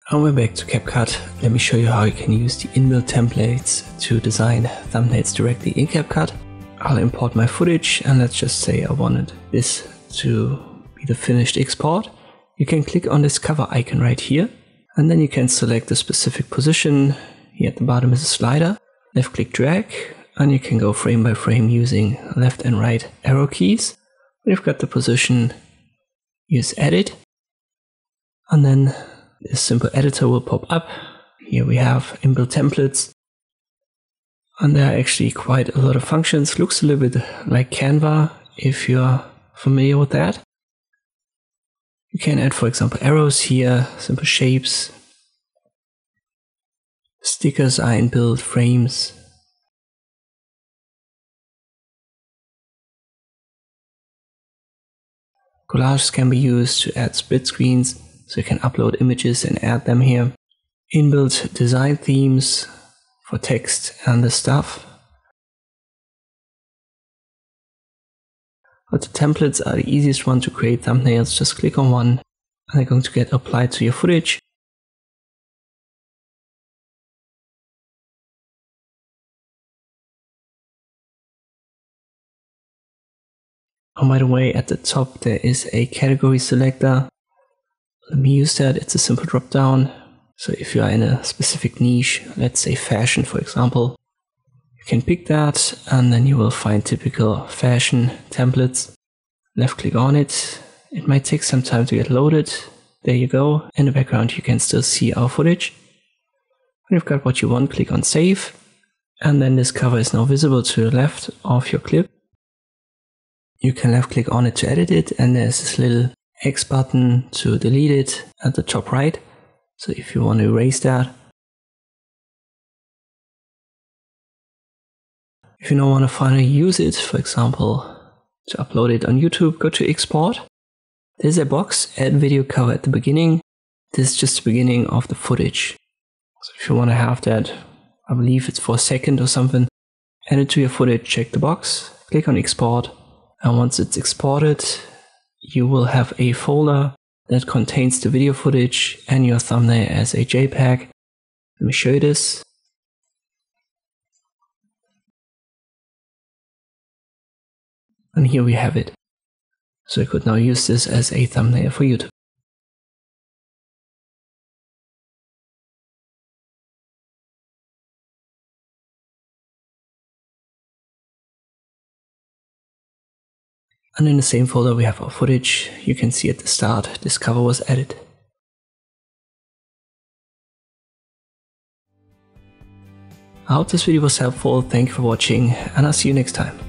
And we're back to CapCut. Let me show you how you can use the inbuilt templates to design thumbnails directly in CapCut. I'll import my footage and let's just say I wanted this to be the finished export. You can click on this cover icon right here and then you can select the specific position. Here at the bottom is a slider. Left click drag and you can go frame by frame using left and right arrow keys. When you've got the position, use edit and then this simple editor will pop up. Here we have inbuilt templates and there are actually quite a lot of functions. Looks a little bit like Canva if you're familiar with that. You can add, for example, arrows here, simple shapes. Stickers are inbuilt, frames. Collages can be used to add split screens, so you can upload images and add them here. Inbuilt design themes for text and the stuff. But the templates are the easiest one to create thumbnails. Just click on one and they're going to get applied to your footage. And by the way, at the top there is a category selector. Let me use that. It's a simple drop down. So if you are in a specific niche, let's say fashion for example, you can pick that and then you will find typical fashion templates. Left click on it. It might take some time to get loaded. There you go. In the background you can still see our footage. When you've got what you want, click on save. And then this cover is now visible to the left of your clip. You can left click on it to edit it and there's this little X button to delete it at the top right. So if you want to erase that. If you don't want to finally use it, for example, to upload it on YouTube, go to export. There's a box, add video cover at the beginning. This is just the beginning of the footage. So if you want to have that, I believe it's for a second or something, add it to your footage, check the box, click on export. And once it's exported, you will have a folder that contains the video footage and your thumbnail as a JPEG. Let me show you this. And here we have it. So I could now use this as a thumbnail for YouTube. And in the same folder we have our footage. You can see at the start this cover was added. I hope this video was helpful. Thank you for watching and I'll see you next time.